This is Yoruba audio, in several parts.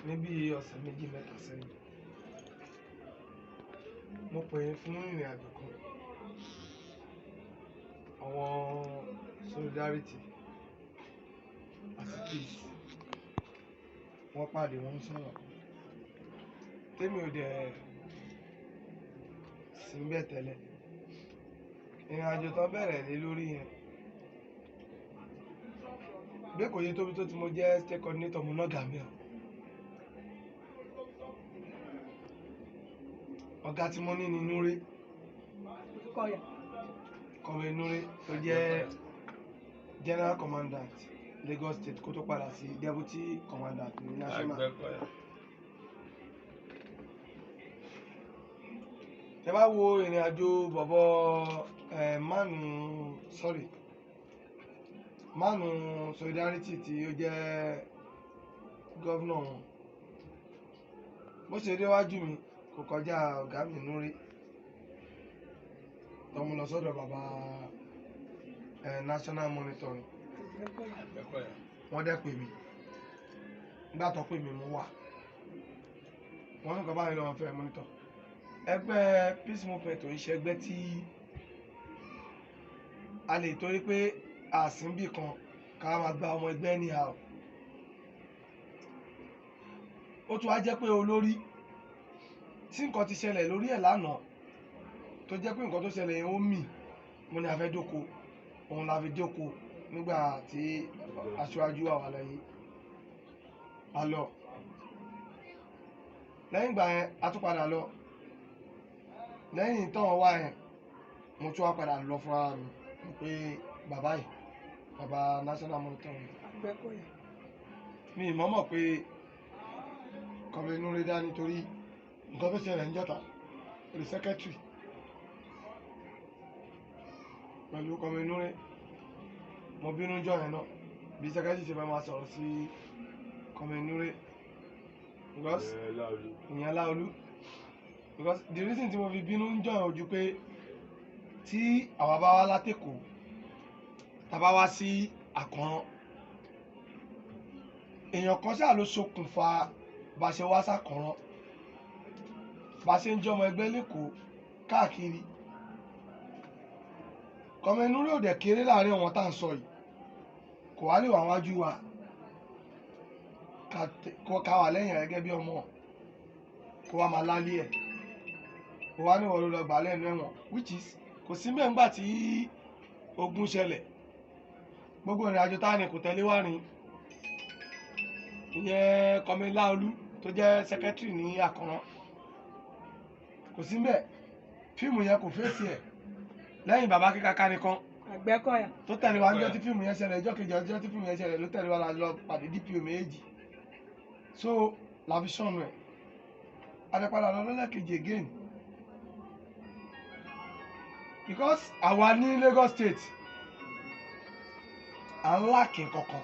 níbi ọ̀sẹ̀ méjì mẹ́ta sẹ́yìn mo pè é fún ìrìn àjò kan àwọn solidarity àti peace wọ́n pàdé wọ́n sọ̀rọ̀ tèmi ò dẹ̀ sí ń bẹ̀ tẹ́lẹ̀ ìrìn àjò tán bẹ̀rẹ̀ lé lórí yẹn bí kò yé tóbi tó ti mo jẹ́ state coordinator mo náà gàmíà ọ̀gá tí mo ní ní Núré kọ̀wé Núré tó jẹ́ general commandant Lagos State kó tó padà sí deputy commandant ní national. ẹ bá wo ìrìn àjò bọ̀bọ̀ mánu solidarity tí ó jẹ́ gọ́vnọ̀ wọn bó ṣe déwájú mi kò kọjá ọ̀gá mi Núré tọmọ lọ sọ́dọ̀ bàbá national monitoring wọ́n dẹ̀ pè mí nígbà tó pè mí mo wà wọ́n ní kọ́ báyìí lọ́wọ́ fẹ́ monitor ẹgbẹ́ peace movement ò ń ṣe ẹgbẹ́ tí a lè torí pé àsìnbì kan ká máa gba ọmọ ẹgbẹ́ ní àwọ̀ ó tún wá jẹ́ pé olórí tí nǹkan ti ṣẹlẹ̀ lórí ẹ̀ lánàá tó jẹ́ pé nǹkan tó ṣẹlẹ̀ yẹn ó mì mo ní a fẹ́ dóko òun la fi dóko nígbà tí aṣáájú wà lẹ́yìn a lọ lẹ́yìn ìgbà yẹn a tún padà lọ lẹ́yìn tọ́wọ́n wá yẹn mo tún wá padà lọ fúnra mi pé bàbá yìí bàbá national monitoring mi ì mọ̀mọ̀ pé kọ̀wé Núré dá nítorí nǹkan tó ṣẹlẹ̀ ń jọ́ta the secretary pẹ̀lú kọ̀wé Núré mo bínú jọ yẹn náà bí secretary ṣe fẹ́ máa sọ̀rọ̀ sí kọ̀wé Núré because ìyẹn Láolú because the reason tí mo fi bínú ń jọ yẹn ojú pé tí àwa bá wá látẹ̀kọ̀ tàbá wá sí Àkànrán èèyàn kan ṣáà ló ṣokùnfà bá ṣe wá s'Àkànrán bá ṣe ń jọmọ ẹgbẹ́ lẹ́kọ̀ọ́ káàkiri kọ̀wé Núré ò dẹ̀ kéré láàrin àwọn tá à ń sọ yìí kò wá lè wà wájú wa ká wà lẹ́yìn gẹ́gẹ́ bí ọmọ kó wá máa lálé ẹ̀ kó wá níwọ̀n ló lọ gbà lẹ́nu ẹ̀wọ̀n which is kò sí mẹ́ngbà tí ogun ṣẹlẹ̀ gbogbo ìrìn àjò táà ní kò tẹ́lẹ̀ wá rìn ìyẹn kọ̀wé Láolú tó jẹ́ secretary ní Àkànrán kò sí mbẹ̀ fíìmù yẹn kò fèsì ẹ̀ lẹ́yìn bàbá kíkaka nìkan Àgbẹ̀kọ̀yà tó tẹ̀lé wa níjọ́ tí fíìmù yẹn ṣẹlẹ̀ ìjọ́ kejì ọjọ́ tí fíìmù yẹn ṣẹlẹ̀ ló tẹ̀lé wa lọ pàdé DPO méjì so la fi sọnù ẹ̀ adẹ́padà lọ lọ́lẹ́kejì again because àwa ní Lagos State à ń láàkì kankan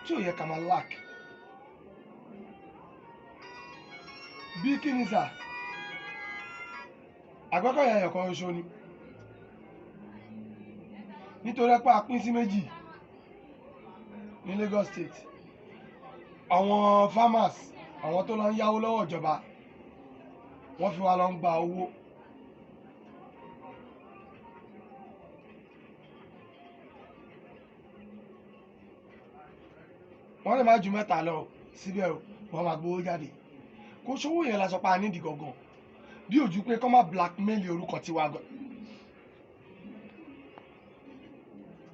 tí ò yẹ ká máa láàkì bí kí ni sà Àgbẹ̀kọ̀yà ẹ̀yọ̀ kan ṣoṣo ni nítorí pé a pín sí méjì ní Lagos State àwọn farmers àwọn tó lọ ń yáwó lọ́wọ́ ìjọba wọ́n fi wá lọ ń gba owó wọ́n lè má ju mẹ́ta lọ síbẹ̀ wọ́n máa gbowó jáde kó sówó yẹn la sọ pé a nídìí gangan bí ojú pé kọ́ máa blackmail orúkọ tiwa gan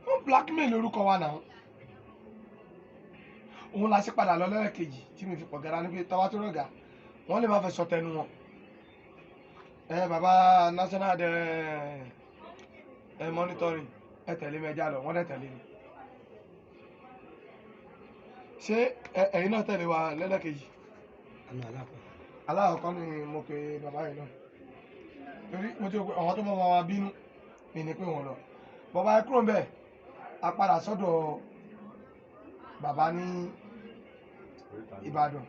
wọ́n blackmail orúkọ wa náà òun la ṣe padà lọ lẹ́ẹ̀kejì tí mi fi pọ̀ gara ní pé tọ́wá tó rọ̀gà wọ́n lè má fẹ́ sọ tẹnu wọn bàbá national monitoring ẹ tẹ̀lé mi ẹja lọ wọ́n dẹ̀ tẹ̀lé mi ṣé ẹ̀yin náà tẹ̀lé wa lẹ́lẹ́kejì aláàkọ́ ni mo pe bàbá yìí náà torí mo ti rò pé àwọn tó mọ̀ wọn bínú mi ní pé wọ́n lọ bàbá ẹ kúrò ń bẹ̀ a padà sọ́dọ̀ bàbá ní Ìbàdàn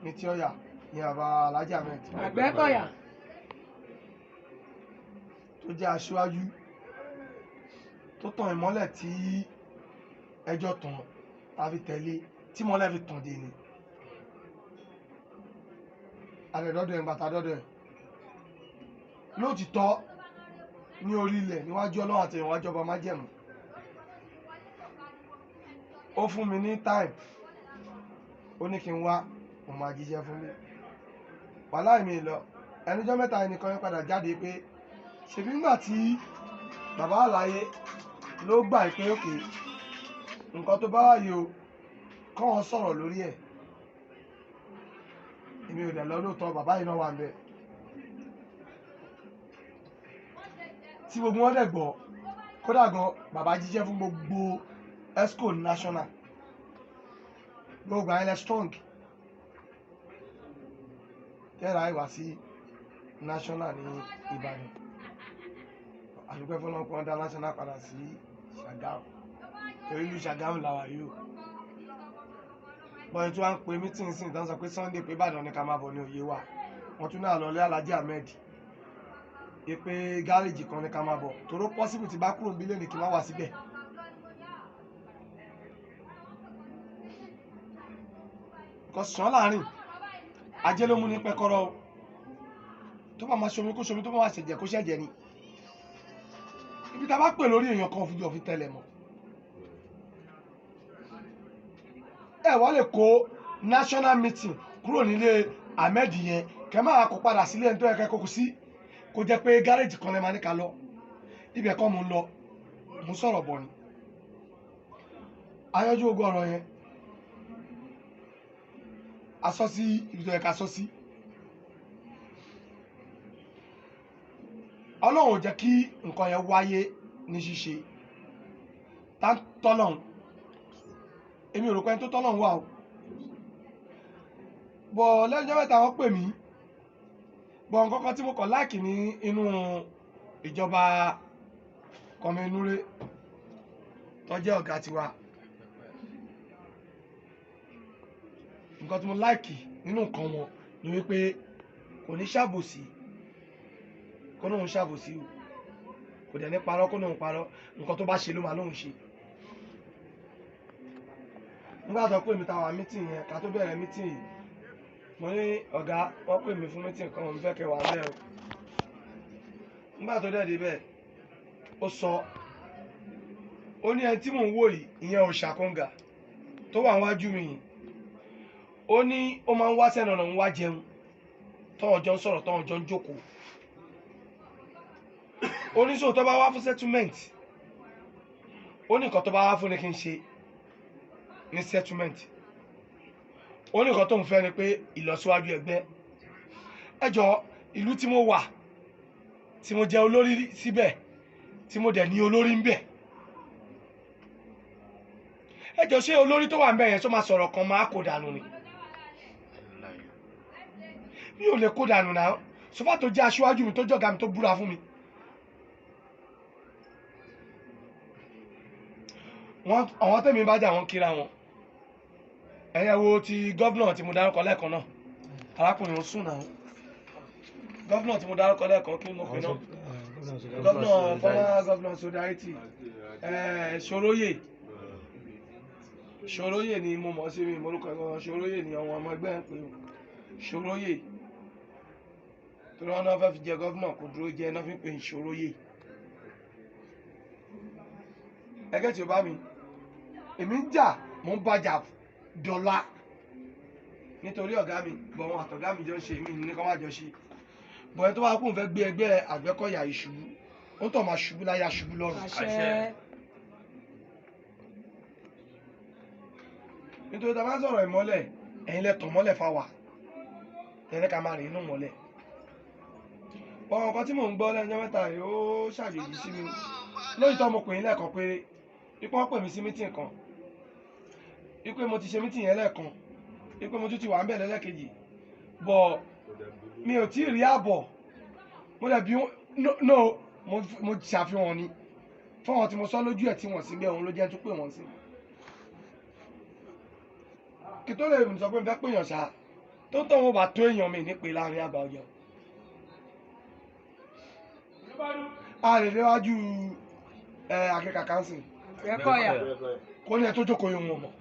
ní tí ọ̀yà ní bàbá Alhaji Ahmed Àgbẹ̀kọ̀yà tó jẹ́ aṣáájú tó tan ìmọ́lẹ̀ tí ẹjọ́ tàn tàbí tẹ̀lé tí mọ́lẹ́ fi tàn dé ni àrẹ̀dọ́dọ̀ ẹ̀ ń bàtà dọ́dọ̀ ẹ̀ lóòtítọ́ ní orí ilẹ̀ níwájú Ọlọ́run àti ìwájú ọba májẹ̀mú ó fún mi ní time ó ní kí n wá mo máa jíṣẹ́ fún mi wàhálà mi lọ ẹnujọ́ mẹ́ta ẹnìkan yẹn padà jáde pé ṣèbí nígbà tí bàbá àlàyé ló gbà pé òkè nǹkan tó bá wáyé o kọ́ wọn sọ̀rọ̀ lórí ẹ̀ èmi ò dẹ̀ lọ lóòótọ́ bàbá yìí náà wà ń bẹ̀ tí gbogbo wọn dẹ̀ gbọ́ kódà gan bàbá jíṣẹ́ fún gbogbo esco national gbogbo àyẹ̀lẹ̀ strong tẹ́ra ìwà sí national ní Ìbàdàn àdúgbò fọlọ́pọ̀ dá national padà sí Ṣàgámù torí ìlú Ṣàgámù làwà yìí o bọ́n tí wọ́n ń pe mítìn sí ìtàn sọ pé Sunday pé Ìbàdàn ní ká máa bọ̀ ní òye wa wọ́n tún náà lọlé Alhaji Ahmed pé gáréjì kan ní ká máa bọ̀ toró pọ́sibù ti bá kúrò nílé ní kí n má wá síbẹ̀ nǹkan sàn láàrin ajé ló mú ní pẹ́kọ́rọ́ o tó bá máa ṣomi kó ṣomi tó bá máa ṣẹ̀jẹ̀ kó ṣẹ̀jẹ̀ ni ibi tá a bá pè lórí èèyàn kan fi jọ fi tẹ̀lẹ̀ mọ́ ẹ wá lè kó national meeting kúrò nílé Ahmed yẹn kẹ máa kó padà sílé ẹni tó yẹ kẹ kókó sí kó jẹ́ pé gáréjì kan lè máa ní ká lọ ibẹ̀ kọ́ mo ń lọ mo sọ̀rọ̀ bọ̀ ni ayọ́jú ogun ọ̀rọ̀ yẹn asọ́ sí ibi tó yẹ ká sọ sí Ọlọ́run ò jẹ́ kí nǹkan yẹn wáyé ní ṣíṣe tá ń tọ́lọ́run èmi ò rò pé ẹni tó tọ́lọ́run wà o bọ̀ lẹ́jọ́ mẹ́ta wọ́n pè mí bọ̀ nǹkan kan tí mo kọ̀ láìkì ní inú ìjọba Kọ̀mẹ́núrè tó jẹ́ ọ̀gá tiwa nǹkan tí mo láìkì nínú nǹkan wọn ni wípé kò ní ṣàbòsí kó lóun ṣàbòsí o kò dẹ̀ ní parọ́ kó lóun parọ́ nǹkan tó bá ṣe ló máa lóun ṣe nígbà tó pè mí táwa mítìn yẹn ká tó bẹ̀rẹ̀ mítìn yìí mo ní ọ̀gá wọ́n pè mí fún mítìn kan mo fẹ́ kẹ́ wà bẹ́ẹ̀ o nígbà tó dẹ̀ dé bẹ́ẹ̀ ó sọ ó ní ẹni tí mò ń wò yìí ìyẹn Òòṣà Kọ́ngà tó wà níwájú mi yìí ó ní ó máa ń wá sẹ́nu ọ̀nà ń wá jẹun tọ́wọ́n jọ ń sọ̀rọ̀ tọ́wọ́n jọ ń jókòó ó ní sọ tó bá wá fún settlement ó ní nǹkan tó bá wá fún ni kí n ṣe ní settlement ó ní nǹkan tó ń fẹ́ ni pé ìlọsíwájú ẹgbẹ́ ẹjọ́ ìlú tí mo wà tí mo jẹ́ olórí síbẹ̀ tí mo dẹ̀ ní olórí ń bẹ̀ ẹjọ́ ṣé olórí tó wà ń bẹ̀ yẹn tó máa sọ̀rọ̀ kan máa kó dànù ni mi ò lè kó dànù náà sọfà tó jẹ́ aṣíwájú mi tó jọ̀gá mi tó búra fún mi àwọn tẹ̀mí bá jà wọ́n kíra wọn ẹ̀yẹ wo ti gọ́vnà tí mo dárúkọ lẹ́ẹ̀kan náà arákùnrin sùn náà gọ́vnà tí mo dárúkọ lẹ́ẹ̀kan kí mo pè náà gọ́vnà former gọ́vnà Solidarity Ṣòróyè ni mo mọ̀ sí mi morúkọ ẹ̀kọ́ Ṣòróyè ni àwọn ọmọ ẹgbẹ́ ń pè ó Ṣòróyè tó lọ́wọ́ náà fẹ́ fi jẹ gọ́vnà kò dúró jẹ náà fi ń pè ní Ṣòróyè ẹgẹ́ tí ó bá mi èmi ń jà mo ń bàjà dọ́là nítorí ọ̀gá mi bọ̀ wọn àtọ̀gá mi jọ ń ṣe mí ní kọ́ máa jọ ṣe bọ̀ ẹni tó bá kún fẹ́ gbé ẹgbẹ́ Àgbẹ̀kọ̀yà ìṣubú ó tọ̀ máa ṣubú láyà ṣubú lọ́rùn nítorí tá a bá sọ̀rọ̀ ìmọ́lẹ̀ ẹ̀yin lẹ tàn mọ́lẹ̀ fáwa ẹ̀yin ká máa rìn inú mọ́lẹ̀ ọ̀rọ̀ kan tí mò ń gbọ́ lẹ́yìn mẹ́ta rẹ̀ ó ṣàjèjì sí mi lóòótọ́ mo pè yín lẹ́ẹ̀kan péré ipò wọ́n pè mí sí mítìn kan ipò mo ti ṣe mítìn yẹn lẹ́ẹ̀kan ipò mo tún ti wà ń bẹ̀ lẹ́lẹ́kejì bọ̀ mi ò tí ì rí ààbọ̀ mo dẹ̀ bí no mo ṣàfihàn ni fún àwọn tí mo sọ lójú ẹ̀ tí wọ́n sí bẹ́ẹ̀ òun ló jẹ́ tó pè wọ́n sí kí tó lè sọ pé n fẹ́ pèèyàn ṣá tó ń tọ́ wọn bá tó èèyàn mi nípe láàrin àgbà ọjà a lè léwájú akẹ́kọ̀ọ́ kánsìn Àgbẹ̀kọ̀yà kó ní ẹ tó jókòó yóò wọn mọ̀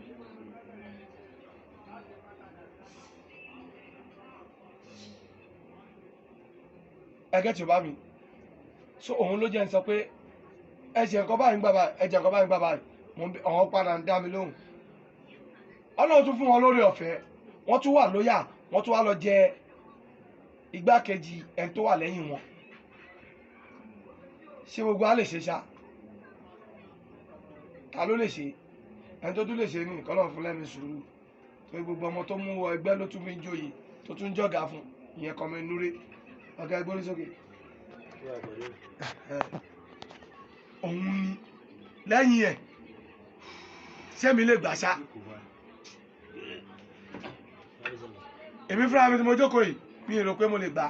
ẹgẹ́ tí ó bá mi so òun ló jẹ́ ń sọ pé ẹ̀jẹ̀ nǹkan báyìí ń gbà báyìí ẹ̀jẹ̀ nǹkan báyìí ń gbà báyìí àwọn padà ń dá mi lóhùn ọlọ́run tún fún wọn lórí ọ̀fẹ́ wọ́n tún wà lóyà wọ́n tún wá lọ jẹ igbákejì ẹni tó wà lẹ́yìn wọn ṣé gbogbo á lè ṣe ṣá ta ló lè ṣe ẹni tó tún lè ṣe ní nǹkan náà fún lẹ́nu sùúrù tó gbogbo ọmọ tó mú wọ ẹgbẹ́ ló tún fi ń joyè tó tún jọ̀gá fún ìyẹn Kọmẹnúrè ọ̀gá ẹgbẹ́ orí sókè òun ni lẹ́yìn ẹ̀ sẹ́mi lè gbàṣá èmi fúnra mi tí mo jókòó yìí mi rò pé mo lè gbà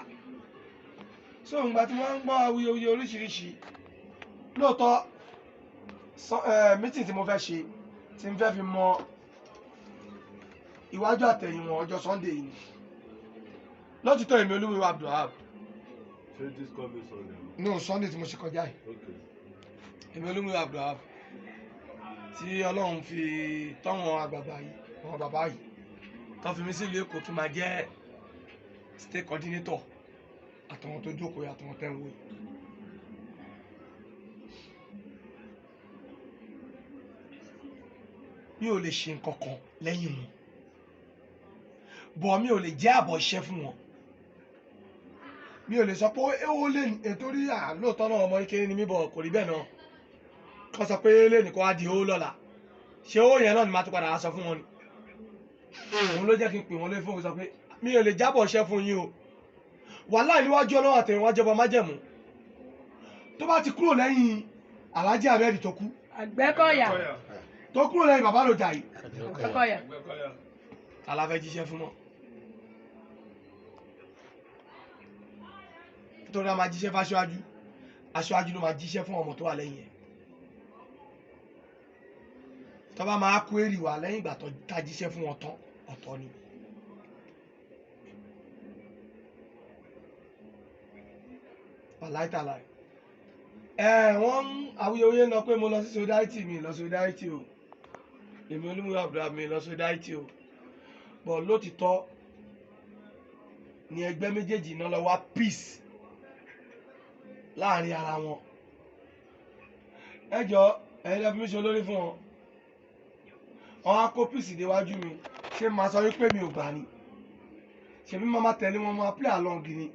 so ìgbà tí wọ́n ń gbọ́ awuyewuye oríṣiríṣi lóòótọ́ mítìn tí mo fẹ́ ṣe tí n fẹ́ fi mọ iwájú àtẹ̀yìn wọn ọjọ́ Sunday yìí lótìtọ́ èmi Olúmúyìwá Abdulwahab no Sunday tí mo ṣe kọjá yìí èmi Olúmúyìwá Abdulwahab tí Ọlọ́run fi tọ́wọ́n àgbààgbà yìí àwọn bàbá yìí tó fi mí sí ìlú Èkó kí n máa jẹ́ state coordinator àtàwọn tó jókòó àtàwọn tẹ́ ń wò yìí. mi ò lè ṣe nǹkan kan lẹ́yìn wọn bọ̀ mi ò lè jẹ́ àbọ̀ iṣẹ́ fún wọn mi ò lè sọ pé ó lè ètò rí àlóòótọ́ náà ọmọ kékeré ni mí bọ̀ kò rí bẹ́ẹ̀ náà kọ́ sọ pé lè nìkan á di owó lọ́la ṣé owó yẹn náà ni màá tún padà sọ fún wọn ni òun ló jẹ́ kí n pè wọ́n lé fún mi sọ pé mi ò lè jábọ̀ iṣẹ́ fún yín o wàhálà níwájú Ọlọ́run àtẹ̀yìn wájú ọba májẹ̀mú tó bá ti kúrò lẹ́yìn Alhaji Ahmed tó kú Àgbẹ̀kọ̀yà tó kúrò lẹ́yìn bàbá ló jà yìí Àgbẹ̀kọ̀yà tàlà fẹ́ jíṣẹ́ fún mọ́ nítorí a máa jíṣẹ́ fáṣíwájú aṣáájú ló máa jíṣẹ́ fún ọmọ tó wà lẹ́yìn ẹ̀ tó bá máa kó èrì wá lẹ́yìn ìgbà tó ta jíṣẹ́ fún wọn tán ọ̀tọ̀ ni. wàláìtàláì wọ́n awuyewuye lọ pé mo lọ sí solidarity mi lọ solidarity o èmi Olúmúyìwá Abdulwahab mi lọ solidarity o bọ̀ lótìtọ́ ni ẹgbẹ́ méjèèjì náà lọ wá peace láàrin ara wọn ẹ jọ ẹ̀yin lẹ́fún mi ṣe olórí fún wọn wọn á kó peace déwájú mi ṣé màá sọ wípé mi ò gbà ni ṣèbí màmá tẹ̀lé wọn máa play along ni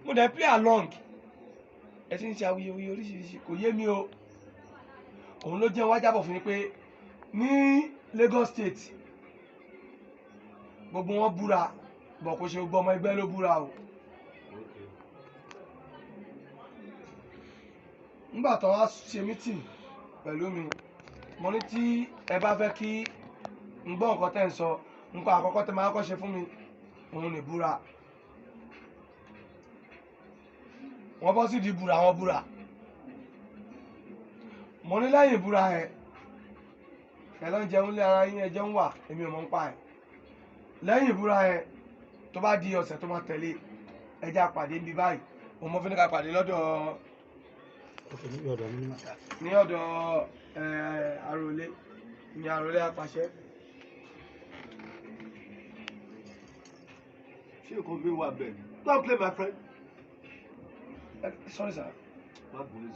mo dẹ̀ play along ẹ ti ń ṣe awuyewuye oríṣiríṣi kò yé mi o òun ló jẹ́ wá jábọ̀ fún mi pé ní Lagos State gbogbo wọn búra bọ̀ kò ṣe gbogbo ọmọ ẹgbẹ́ ló búra o nígbà tó wá ṣe meeting pẹ̀lú mi mo ní tí ẹ bá fẹ́ kí n gbọ́ nǹkan tẹ́ ń sọ nǹkan àkọ́kọ́ tẹ́ máa kọ́ ṣe fún mi òun ní búra wọ́n bọ́ sí di búra wọn búra mo ní lẹ́yìn búra ẹ̀ ẹ lọ ń jẹun lé ara yín ẹjọ́ ń wà èmi ò mọ̀ ń pa ẹ̀ lẹ́yìn ìbúra ẹ̀ tó bá di ọ̀sẹ̀ tó máa tẹ̀lé ẹjẹ́ àpàdé níbi báyìí òun mo fi ní ká pàdé lọ́dọ̀ ní ọ̀dọ̀ Àròlé ní Àròlé apàṣẹ. ṣé kò gbé wa bẹ́ẹ̀ don't play my friend. Sorry sir.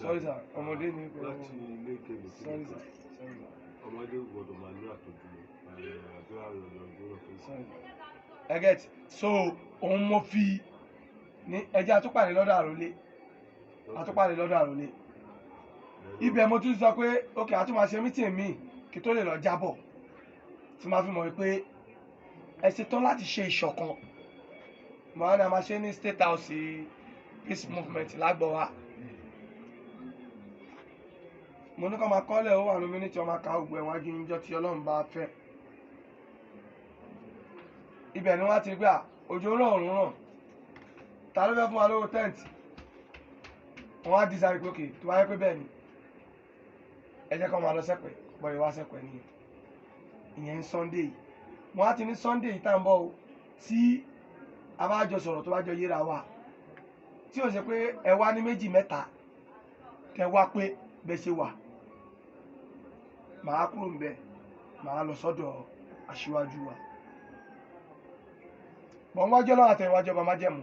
Sorry sir ọmọdé ni kò láti ilé ìkẹlẹ sorry sir sorry sir. ọmọdé gbọ́dọ̀ máa ní àtọ́jú àdúrà lọ́dọ̀ ọdún sorry ẹ get so òun mo fi ní ẹjẹ́ àtúpàdé lọ́dọ̀ Àròlé àtúpàdé lọ́dọ̀ Àròlé ibẹ̀ mo tún sọ pé ok àtúmọ̀ ṣe mítìn mi kí tó lè lọ jábọ̀ tí máa fi mọ̀ pé ẹ ṣetán láti ṣe ìṣọ̀kan màá ní a máa ṣe ní State House peace movement lágbọ̀ wa mo ní kọ́ máa kọ́lẹ̀ ó wà ní mínítì ọmọ ká ògbó ẹ̀wọ̀n ajú níjọ́ tí Ọlọ́run bá fẹ́ ibẹ̀ ni wọ́n ti gbà òjò rọ̀ òrùn ràn ta ló fẹ́ fún wa lówó tẹ́ǹtì wọ́n á di sáré pé òkè tó wáyé pé bẹ́ẹ̀ ni ẹ jẹ́ kó máa lọ sẹ́pẹ̀ bọ́ ìwá sẹ́pẹ̀ nìyẹn ìyẹn ń Sunday yìí wọ́n á ti ní Sunday yìí tá ń bọ̀ o tí a bá jọ sọ̀rọ̀ tó bá jọ yéra wa tí ó ṣe pé ẹ wá ní méjì mẹ́ta kẹ wá pé bẹ́ẹ̀ ṣe wà màá kúrò níbẹ̀ màá lọ sọ́dọ̀ aṣíwájú wa bọ́n wájú ọlọ́run àtẹ̀yìnwájú ọba májẹ̀mú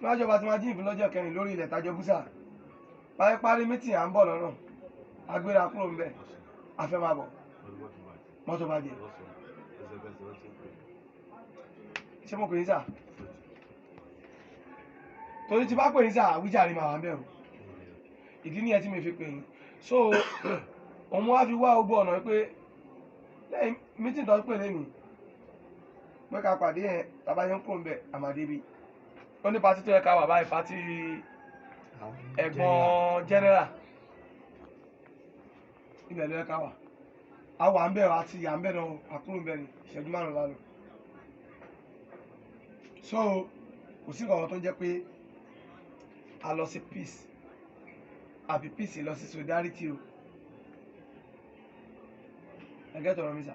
májọba tí máa jí ìfún lọ́jọ́ kẹrin lórí ilẹ̀ tájọ búsà parí mítì à ń bọ̀ lọ́nà agbéra kúrò ńbẹ̀ afẹ́ máa bọ̀ mọ́tò bàjẹ́ ṣé mo pè ní sà torí tí bá pè ní sà àwíjàre máa wà ń bẹ̀ o ìdí nìyẹn tí mi fi pè yín so òun wá fi wá ogbó ọ̀nà pé lẹ́yìn mítì tó ń pè lẹ́nu pé ká pàdé yẹn tàbá yẹn ń kúrò ńbẹ̀ àmàdé bíi ó ní pátí tó yẹ ká wà báyìí pátí ẹ̀gbọ́n general ibẹ̀ ló yẹ ká wà á wà ń bẹ̀ àti à ń bẹ̀ náà àkúrò ń bẹ̀ ní ìṣẹ́jú márùn-ún lánàá so kò sí nǹkan tó ń jẹ́ pé a lọ sí peace àbí peace lọ sí solidarity o ẹgẹ́ tọrọ mi sà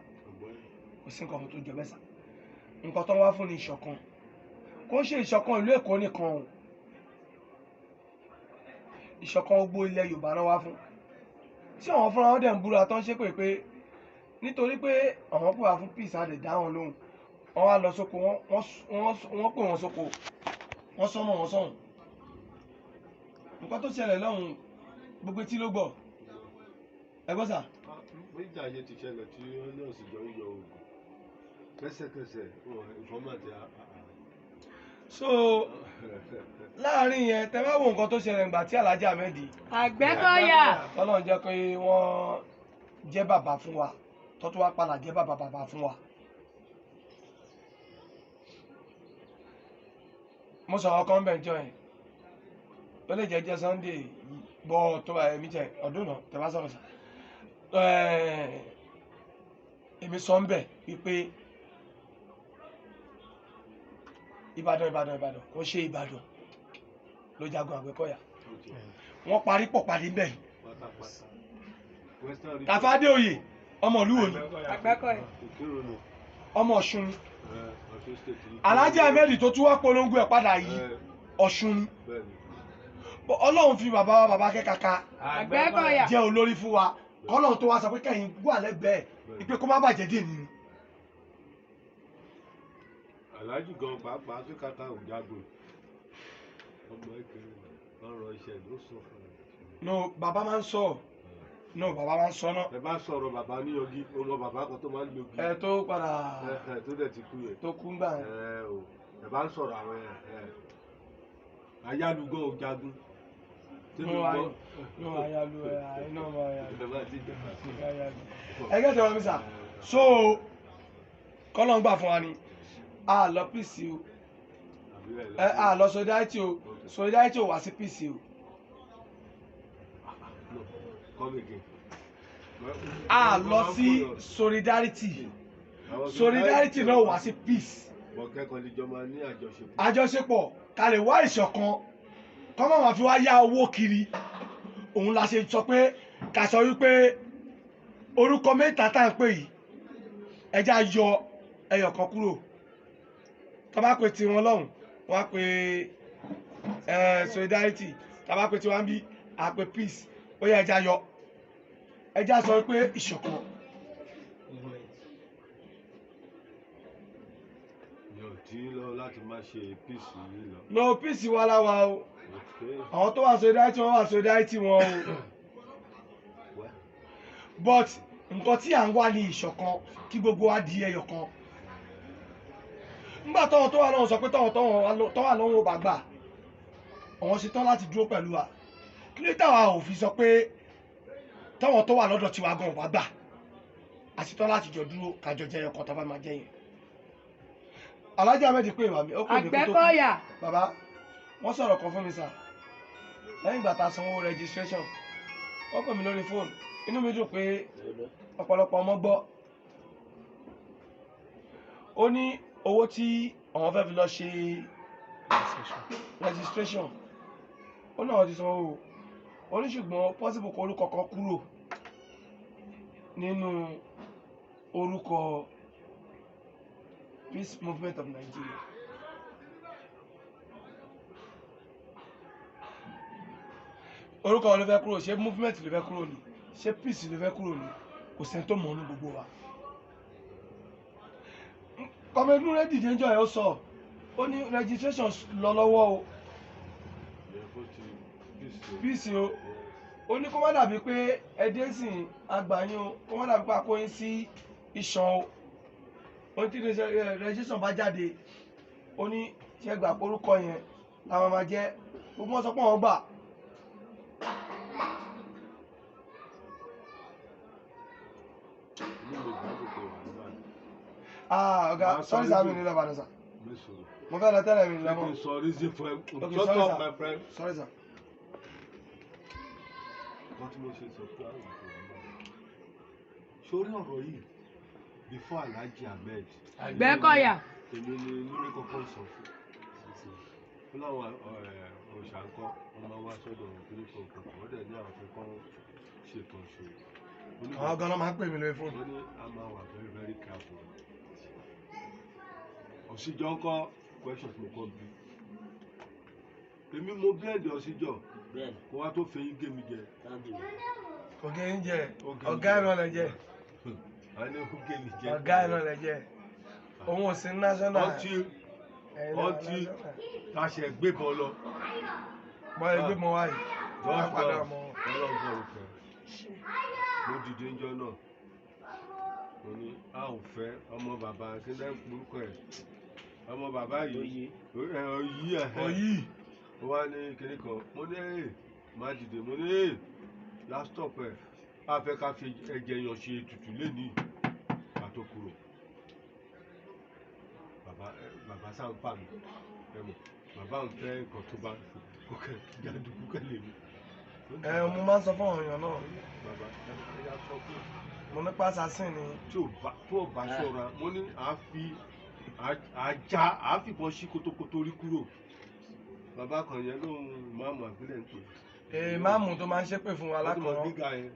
kò sí nǹkan tó jẹ bẹ́ẹ̀ sà nǹkan tó ń wá fún ni ìṣọ̀kan kò ń ṣe ìṣọ̀kan ìlú Èkó nìkan o ìṣọ̀kan gbogbo ilẹ̀ Yorùbá náà wá fún tí àwọn fúnra wọn dẹ̀ ń búra tó ń ṣépè pé nítorí pé àwọn pè wá fún peace á lè dá wọn lóhùn wọn wá lọ sóko wọn pè wọn sóko wọn sọmọ wọn sọhùn nǹkan tó ṣẹlẹ̀ lọ́hùn gbogbo etí ló gbọ́ ẹ gbọ́ sà. méjì ayé ti ṣẹlẹ̀ tí nọ́ọ̀sì jọ ń yọ oògùn kẹsẹ̀kẹsẹ̀ ìfọ́màtì so láàrin yẹn tẹ bá wo nǹkan tó ṣẹlẹ̀ nígbà tí Alhaji Ahmed Àgbẹ̀kọ̀yà Ọlọ́run jẹ́ pé wọ́n jẹ́ bàbá fún wa tó tún wá padà jẹ́ bàbá fún wa. mo sọ̀rọ̀ kan bẹ̀ jọ yẹn ó lè jẹ́ Sunday bọ́ tó bá ẹ̀mí jẹ ọdún náà tẹ bá sọ̀rọ̀ sà èmi sọ ń bẹ̀ wípé Ìbàdàn wọ́n ṣe Ìbàdàn ló jagun Àgbẹ̀kọ̀yà wọ́n parí pọ̀ parí ń bẹ̀ yìí Tàfádé Oyè ọmọ ìlú wo ni Àgbẹ̀kọ̀yà ọmọ Ọ̀ṣun ni Alhaji Ahmed tó tún wá polongo ẹ̀ padà yìí Ọ̀ṣun ni Ọlọ́run fi bàbá kẹ́kàkà Àgbẹ̀kọ̀yà jẹ́ olórí fún wa kọ́lọ́run tó wá sọ pé kẹ́yìn wà lẹ́gbẹ̀ẹ́ ìpè kó má bàjẹ́ dé ni. Alhaji gan pàápàá tó kàtà òjàgbò ọmọ ìkẹrẹ ọ̀rọ̀ iṣẹ́ ló sọ fún mi. no bàbá máa ń sọ náà. ẹ bá sọ̀rọ̀ bàbá ní yogi ọmọ bàbá kan tó máa ń yogi. ẹ tó padà tó dẹ̀ ti kú yẹn. tó kú ń gbà yẹn. ẹ bá ń sọ̀rọ̀ àwọn ayálugọ́ òjagun. no ayalu iná ọmọ ayalu. ẹgbẹ́ tẹ̀wọ́n mi sà so kọ́lọ́ ń gbà fún wa ni a lọ pìsì o a lọ solidarity o solidarity o wá sí pìsì o. a lọ sí solidarity náà wá sí peace. bọ̀kẹ́kọ̀ọ́ lè jọ máa ní àjọṣepọ̀. àjọṣepọ̀ ká lè wá ìṣọ̀kan kọ́ mọ̀ máa fi wá yá owó kiri òun la ṣe sọ pé ká sọ wípé orúkọ mẹ́ta tá à ń pè yìí ẹja yọ ẹyọ kan kúrò tá bá pè tiwọn lọ́hùn wọ́n á pè solidarity tá bá pè tiwọn bí a pè peace ó yẹ ẹja yọ ẹja sọ pé ìṣọ̀kan. yóò tí lọ láti má ṣe peace yìí lọ. no peace wà láwa o àwọn tó wà solidarity wọn wà solidarity wọn o but nǹkan tí à ń wá ní ìṣọ̀kan kí gbogbo wa di ẹyọ kan nígbà tọ́wọ́ tó wà lọ́wọ́ sọ pé tọ́wọ́ tó wà lọ́wọ́ ò bá gbà àwọn ṣe tán láti dúró pẹ̀lú wa kí ló táwa ò fi sọ pé tọ́wọ́ tó wà lọ́dọ̀ tiwa gan ò bá gbà àti tán láti jọ dúró kájọ jẹ́ ẹyọ kan tá a bá máa jẹ́ yẹn. Alhaji Ahmed pé ìwà mi ó pè mí kó tó kú bàbá wọ́n sọ̀rọ̀ kan fún mi sà lẹ́yìn ìgbà tá a sanwó registration wọ́n pè mí lórí fóònù inú mi dùn pé ọ̀pọ̀lọpọ̀ ọmọ gbọ́ ó ní owó tí àwọn fẹ́ fi lọ ṣe registration ó náà ti sanwó ó ní ṣùgbọ́n possible kó orúkọ kan kúrò nínú orúkọ Peace Movement of Nigeria. orúkọ ló fẹ́ kúrò ṣé movement ló fẹ́ kúrò ní ṣé peace ló fẹ́ kúrò ní kò sẹ́ni tó mọ̀ ní gbogbo wa. kọ́mẹ́dún rẹ̀ dìde ńjọ́ ẹ̀ ó sọ ó ní registration lọ lọ́wọ́ o bíìsì o ó ní kó má dàbí pé ẹdẹ sìn àgbáyé o kó má dàbí pé akóyin sí iṣan o ó ní tí registration bá jáde ó ní ṣẹ́gbà orúkọ yẹn làwọn máa jẹ́ gbogbo wọn sọ pé wọ́n gbà. Ọ̀gá sorry sir mi ní lọ́ba ní sà mo fẹ́ lọ tẹ́lẹ̀ mi lọ́mọ. Sorry sir for Okay, shut sorry, up sir. my friend. Sorry sir. Wọ́n tí mo ṣe sọ pé àwọn ìṣòro náà. Sórí ọ̀rọ̀ yìí before Alhaji Ahmed. Gbẹ́kọ̀yà. Èmi ni nílé kọ́kọ́ sọ fún. Ó láwọn òṣàǹkọ́ wọn máa wá sọ́dọ̀ òkèlè kọ̀ọ̀kan wọ́n dẹ̀ ní àwọn tó ṣètò ìṣòro. Àwọn gan-an máa ń pè mí lórí fóònù. Wọ́n ní a máa wà very very careful. Ọ̀síjọ́ ń kọ́ questions mo kọ́ bí. Èmi mo blend ọ̀síjọ́ kó wá tó fẹ́yìn gé mi jẹ. Ọ̀gá ń jẹ ọ̀gá ìran lẹ jẹ ọ̀gá ìran lẹ jẹ òun ò sí national. ọtí tàṣẹ gbébọn lọ. bọ́ọ̀ ẹgbẹ́ mọ wáyé wọ́n padà mọ́. ọlọ́gbọ́n òfin mo dìde ńjọ́ náà mo ní a ò fẹ́ ọmọ bàbá kíndé púpọ̀ ẹ̀ ọmọ bàbá yìí òyì ó wá ní kinní kan mo ní má dìde mo ní laptop ẹ̀ a fẹ́ ká fi ẹ̀jẹ̀ yàn ṣe ètùtù lẹ́ni pàtó kúrò bàbá sáńpà mi ẹ̀mọ̀ bàbá ń fẹ́ nǹkan tó bá kókè jàǹdùkú kẹ́lẹ́ mi. mo máa ń sọ fún àwọn èèyàn náà. bàbá ẹ̀yà sọ pé mo ní pásásìn ni. tí ò bá ṣọ́ra mo ní àáfìbọn sí kótókótó rí kúrò bàbá kan yẹn ló ń máàmù àgbélẹ̀ ń pè. máàmù tó máa ń ṣépè fún wa lákọ̀ọ́ ọdún gíga yẹn.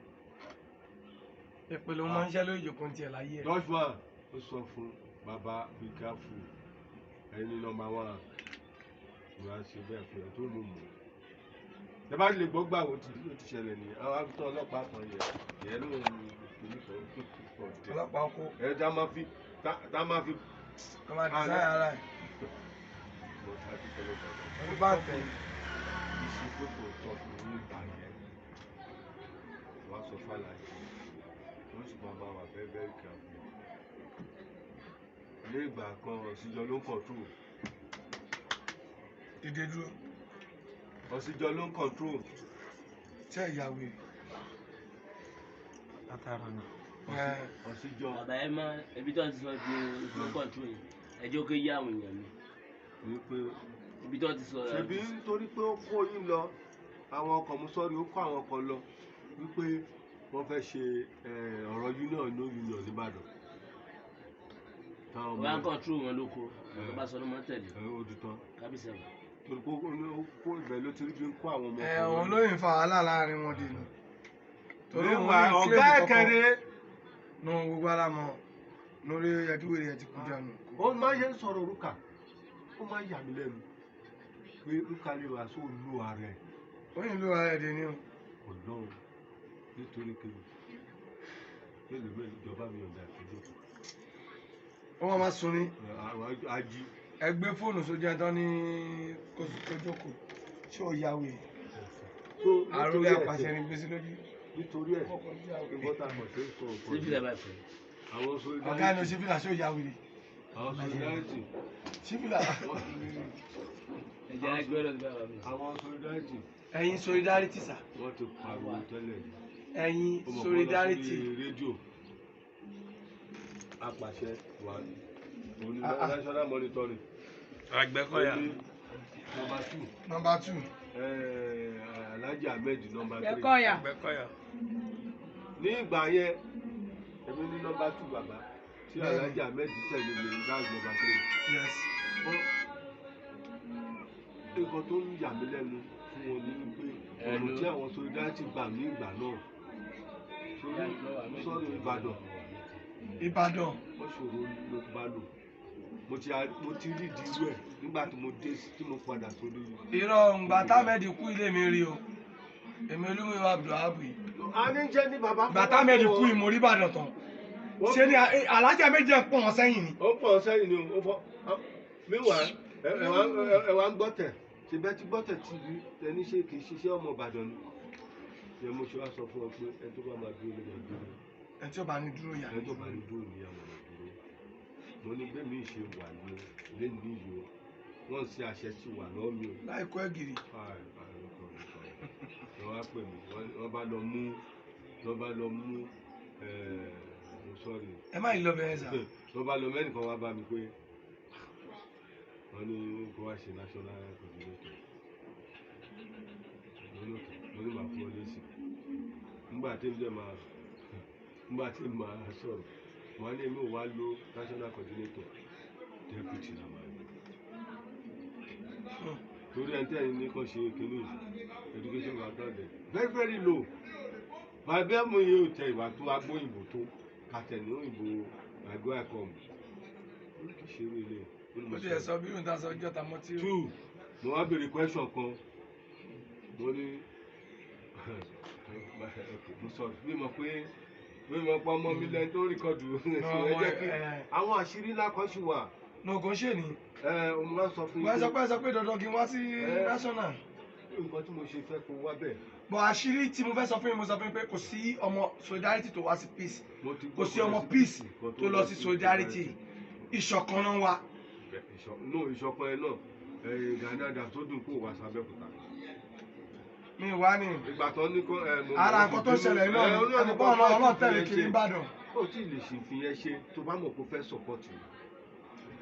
èpè ló máa ń ṣẹ́ lórí ìjòkó tiẹ̀ láyé ẹ̀. dutchman ó sọ fún bàbá be careful ẹni nọ́mbà 1 ìwà ṣe bẹ́ẹ̀ fún ẹ tó lò mọ́ ẹ bá lè gbọ́ gbà ó ti ṣẹlẹ̀ ní àwọn àgùntàn ọlọ́pàá kan yẹn ló ń kìlì kan tó pọ̀ jẹ́ ọlọ́pàá kó ẹ tá máa fi ọmọ àdìsáyà ara ẹ̀ wọ́n bá tẹ̀ iṣẹ́ pé kò tọ́ fún mi nígbà yẹn wọ́n sọ fàlàyé wọ́n sì máa wà very very careful ní ìgbà kan ọ̀sìnjọ́ ló ń control. dédé dúró. ọ̀sìnjọ́ ló ń control. ṣé ìyàwó yìí. látara náà. ọ̀sìnjọ́. bàbá ẹ máa ẹbí tó ń ti sọ di ìfún control yìí ẹjọ́ kó yá àwọn èèyàn mi. wípé ibi tó ti sọ. ṣebí nítorí pé ó kó yín lọ àwọn ọkọ̀ mú sọ́ọ́rí ó kó àwọn ọkọ̀ lọ wípé wọ́n fẹ́ ṣe ọ̀rọ̀ union no union nìbàdàn. wọ́n á control wọn lóko wọ́n bá sọ ní mọ́ tẹ̀lé. ó di tán. kábíyèsí àwọn. torí pé ó kó ibẹ̀ ló ti rí bí ń kó àwọn ọmọ. àwọn olóyìn fa wàhálà láàrin wọn dènà. torí ọ̀gá ẹ̀kẹ́rẹ́. nù gbogbo ara mọ lórí ẹdúwèrè ẹ ti kú dànù. ó máa ń yẹ sọ̀rọ̀ rúkà ó máa ń yà mí lẹ́nu pé rúkà lè wá sóò lu ààrẹ. ó yìn lu ààrẹ dè ní o. ọlọ́run nítorí kejì mélòó ìjọba mi ọ̀dà ìtọ́jú. ó wọ́n máa sun ní. ají. ẹ gbé fóònù sójú ẹjọ́ ní kójókòó ṣé ó yá wèé. àròlé àpàṣẹ ní gbèsè lójú. nítorí ẹ̀ ìbọ́tà mọ̀ ṣe ń sọ ọ̀pọ̀ síbí lẹ́bàá ìfẹ́. àwọn solidarity. ọ̀gá ni sífìlà ṣé ó yá wèé. àwọn solidarity. sífìlà. ẹ̀jẹ̀ ẹgbẹ́ rẹ̀ ti bá wà mí. àwọn solidarity. ẹ̀yin solidarity sà. wọ́n ti pariwo tẹ́lẹ̀. ẹ̀yin solidarity. rédíò apàṣẹ wà ní national monitoring. Àgbẹ̀kọ̀yà. number 2. number 2. Alhaji Ahmed number 3. Àgbẹ̀kọ̀yà. ní ìgbà yẹn èmi ní number 2 bàbá tí Alhaji Ahmed tẹ̀lé mi that's number 3. yes. nǹkan tó ń yà mí lẹ́nu fún wọn ní wípé ọ̀nà tí àwọn solidarity gbà ní ìgbà náà sọ́dọ̀ Ìbàdàn. wọ́n ṣòro ló bá lò mo ti rí ìdírú ẹ̀ nígbà tí mo dé tí mo padà sórí. irọ́ ǹgbà támẹ́dì kú ilé mi rí o èmi olúmíwá abdulhabu yìí. a ní jẹ́ ní bàbá. ǹgbà támẹ́dì kú ìmórí Ìbàdàn tán ṣé ni Alhaji Ahmed ń pọ̀ wọn sẹ́yìn ni. ó pọ̀ wọn sẹ́yìn ni ó fọ́ meanwhile ẹ wá ń gbọ́ tẹ̀ ṣe bẹ́ẹ̀ tí gbọ́tẹ̀ tí ẹni ṣe kì í ṣiṣẹ́ ọmọ Ìbàdàn ni yẹn mo ṣe wá sọ fún ọ pé ẹni tó bá máa dúró ló máa dúró ẹni tí ó bá ní dúró yà ẹni tó bá ní dúró ní àwọn ọmọ dúró mo ní bẹ́ẹ̀ mi ṣe wà ní lẹ́nu yìí o wọ́n ṣe àṣẹ tí wà lọ́ọ́ mi o. láìkọ́ ẹ̀gìrì. wọ́n wá pè mí wọ́n bá lọ mú mo sọ́ọ̀rì. ẹ má yìí lọ bẹ̀rẹ̀ sà. wọ́n bá lọ mẹ́nìkan wá bá mi pé wọ́n ní kó wá ṣe national coordinator mo ní màá fún ọ lẹ́sìn nígbà tí màá sọ̀rọ̀ màá ní èmi ò wá lo national coordinator deputy la máa lò torí ẹni tẹ́ni ní kàn ṣe kínní education background very very low bàbá mi yóò tẹ ìwà tó agbóyìnbó tó kàtẹ́ni òyìnbó àgọ́ ẹ̀kọ́ mi kì í ṣe eré ilé. ó ti ẹ̀ sọ bí òun ta sọ ọjọ́ ta mọ́ tí ó. 2 mo wá béèrè question kan mo ní mo sọ bí mo pé ọmọ mi lẹ́ni tó rìkọ́dù ẹ jẹ́ kí àwọn àṣírí ńlá kan ṣì wà. nǹkan ṣe ni. mo máa sọ fún yín. wọ́n sọ pé dandan kí n wá sí national. nǹkan tí mo ṣe fẹ́ kó wá bẹ́ẹ̀. bọ̀ àṣírí tí mo fẹ́ sọ fún yín mo sọ fún yín pé kò sí ọmọ solidarity tó wá sí peace kò sí ọmọ peace tó lọ sí solidarity ìṣọ̀kan náà wà. ìṣọ̀kan ẹ náà Ghanada tó dùn kó wá sábẹ́kúta. mi wá ní. ìgbà tó ní kó ara nǹkan tó ṣẹlẹ̀ náà ẹni bọ́ ọlọ́run tẹ̀lé kiri Ìbàdàn. ó tí ì lè ṣì fi yẹn ṣe tó bá mọ̀ kó fẹ́ support mi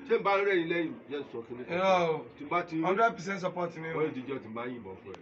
ṣé n bá ń rẹ́yìn lẹ́yìn yẹn sọ kí ni. 100% support ni o. wọ́n ìdíjọ́ ti máa ń yìnbọn fún ẹ.